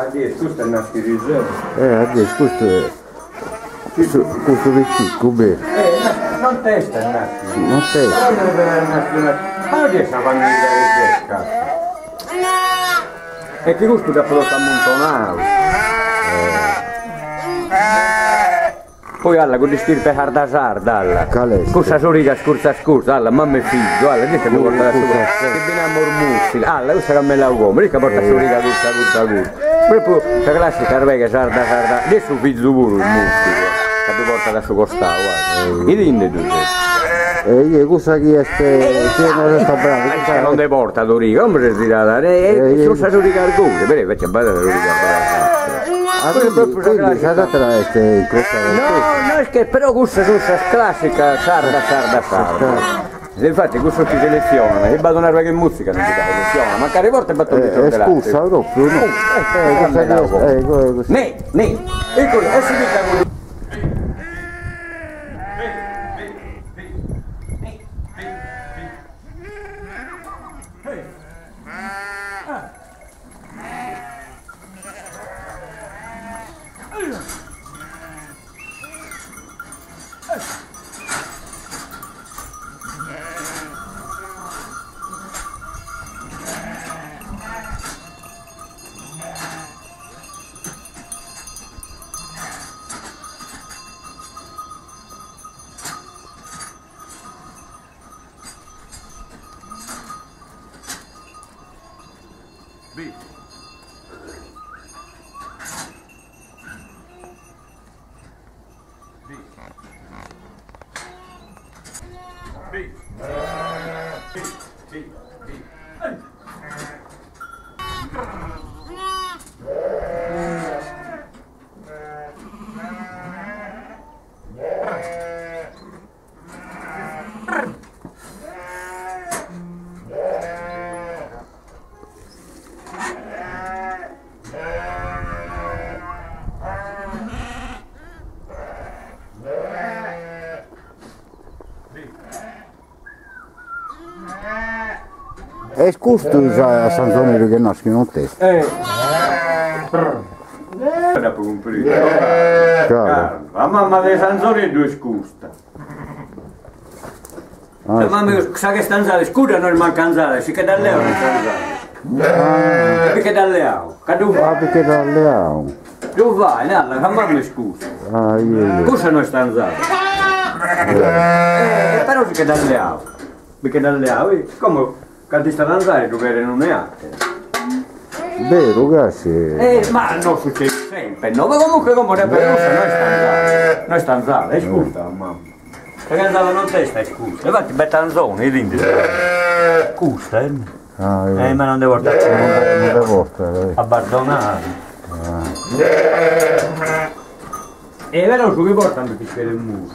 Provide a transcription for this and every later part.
questo è il nasco riserva. Adesso questo vecchio, bene. Non testa il nasco. Non sei. Però deve avere il nasco. Ma non riesce a farmi vedere questo. E che gusto da prodotto ammontonato. Poi alla con di stirpe sarda sarda alla. Scusa sorica scusa alla mamma e figlio alla che mi porta da sopra. Che viene a mormussi. Alla questa che me la uomo, che porta sorica cursa. Proprio la classica rega sarda. Adesso figlio pure il mussi. Che mi porta da suo costato, guarda. I dinde tu. Io cosa che non sta bravo. Non ti porta sorica, come si dirà? Scusa sorica al gole, però invece a bada sorica. Quindi sarà in questa no, è che però questa classica sarda. Infatti questo si seleziona, e vado una che musica non si seleziona, ma care volte batto il scusa, proprio no. Ne, ecco, e si dica è scusto a San Zonero che nasce non testa. Dopo comprire. La mamma di San Zonero è scusta. La mamma sa che stanzale, scusa non mancanzale, si che da leo non stanzale. Perché da leo? Perché da leo? Dove vai? La mamma è scusa. Cosa non stanzale? Però si che da leo. Perché da leo, come? Che ti sta danzare tu che non è arte. Vero, grazie. Ma non succede sempre, no? Ma comunque come per non è stanzale, scusa mamma. Perché andava non testa, scusa. Infatti bettanzone, i dindi. Scusa, ma non devo portarci. Non devo portare. Abbandonare. E vero su che portano per fischiare il muro.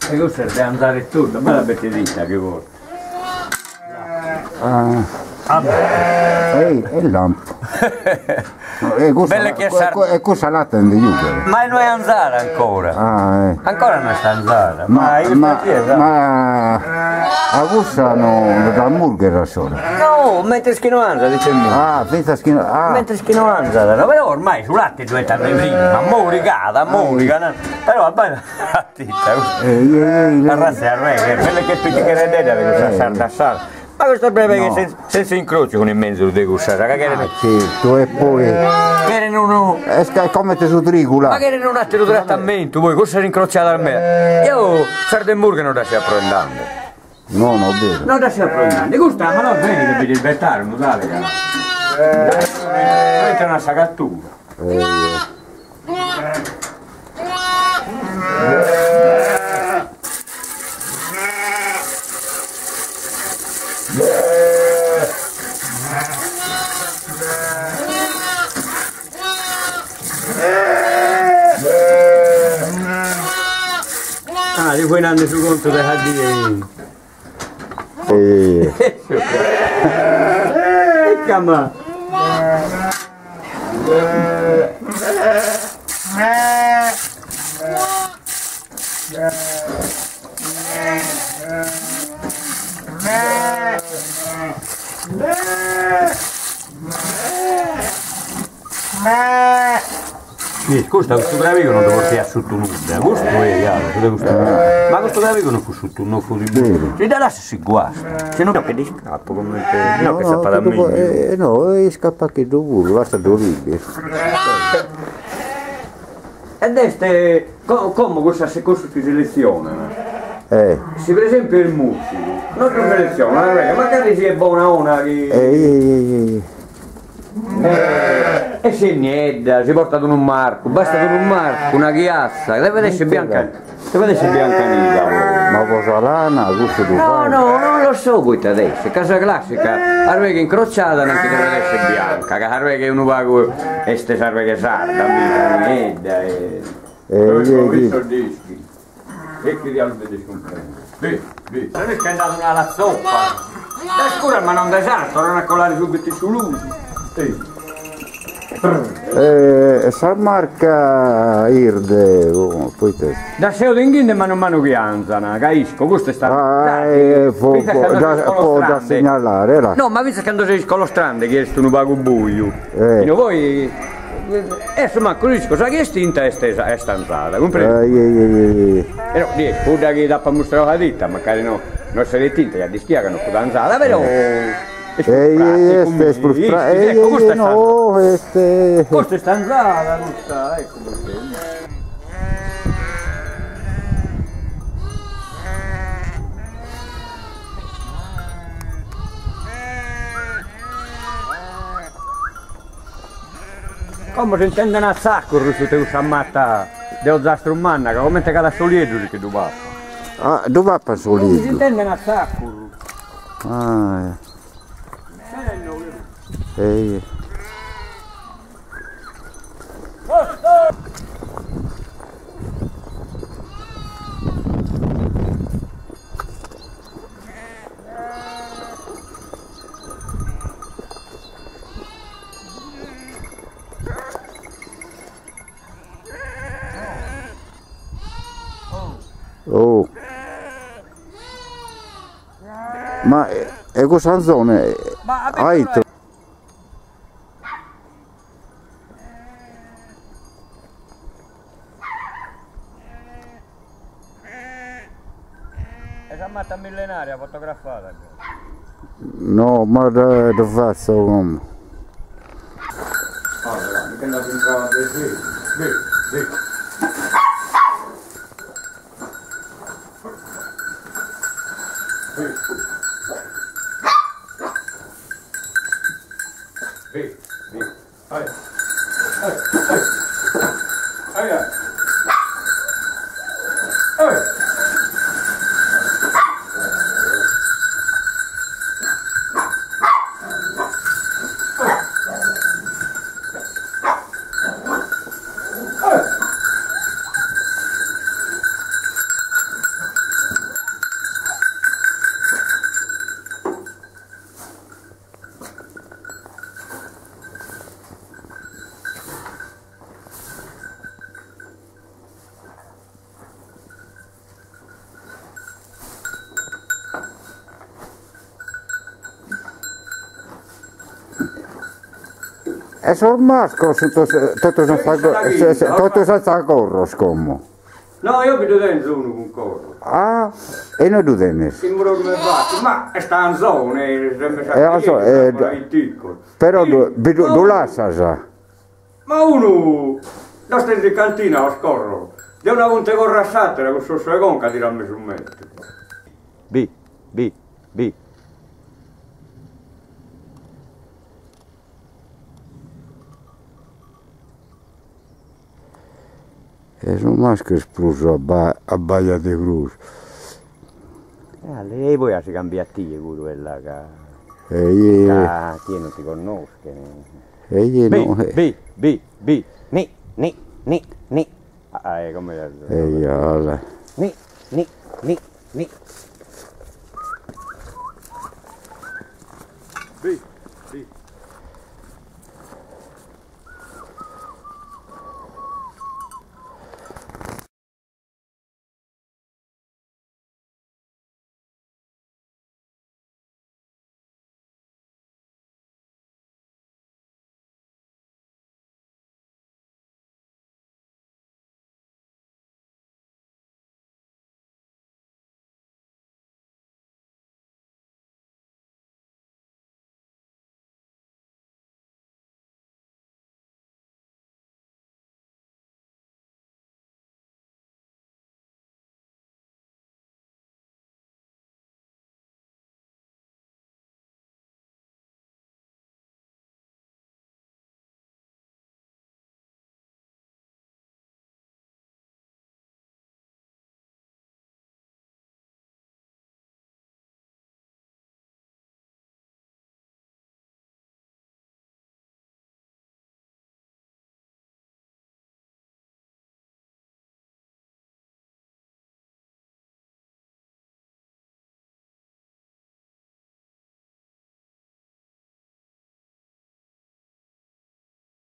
E questo deve andare tutto, ma la bettedita che vuole. È lampo. E cosa l'attende io? Ma non è anzara ancora. Ancora non sta anzara. Ma a cosa non da murgera solo? No, mentre che non anza, dice il mio. Mentre che non anza, no, però ormai sul latte diventa prima, moricata, però vabbè, la razza è a re, quelle che picchere della che sarda sarda. Ma questo breve che senza incrocio con il mezzo di gustare, certo, e poi è come te su tricula. Ma che non ha tenuto trattamento, voi cosa è incrociato a me? Io Sardemburgo non da si apprendendo. No, vero. Non da si apprendendo, gusta, ma non vedi che devi aspettare, non dale, è una sacattura. Di quei anni su conto dei giardini. Come? Questo gravico non devo portare sotto nulla, questo è ma questo gravico non fu sotto, non fu di buio. Se da là si guasta, se no che ti scappo come no, che scappa da me. No, scappa che dovuto, basta dormire. E adesso, come questa si seleziona? Se per esempio il musico, non si seleziona, magari si è buona una che... E se niente, si porta ad un marco, basta con un marco, una chiassa, deve essere bianca, nera. Ma cosa lana, questo tu fai? No, non lo so questo adesso, casa classica, arve che incrociata non deve essere bianca, che arve che uno pago e ste serve che sarda, niente, ho visto il dischi, e che diavolo vedi comprendere. Non è che è andato alla zoppa, da scura ma non da sarto, non a colare subito sull'uso. Sa marca Irde, poi te. Da seo d'inghinde ma non mano chianzana, capisco, questo è stato. Può da segnalare, là. No, ma visto che quando sei con lo strande che è un pago buio, e voi insomma così cosa che è stinta è stanzata, comprendi? E no, dici, può che da per mostrare la ditta, magari no, non se le tinte che dischiagano con danzata, però questo è stanzata, questa, ecco perché. Come si intende a sacco se te usa matta dello zastro manna, che come te cade a solietto che tu va. Ah, dove va per solietto? Si intende a sacco. Ah, oh. Ma è questa zona? Hai è chiamata millenaria fotografata. No, ma da faccio come? Allora, mi prendo in trova di E sul masco tutto senza corro scomo. No, io vedo dentro uno con corro. Ah, e noi due tennis. Il muro come va, ma sta in zona, sempre piccolo. Però tu lascia già. Ma uno, da stare in cantina a scorro, di una volta corra a sattere con il suo conca tirarmi sul metro. B. E sono maschio esploso a Baia de Cruz. Lei poi si cambia a te, quella che non ti conosce. Ni. Come alla. Ni. Sì, sì.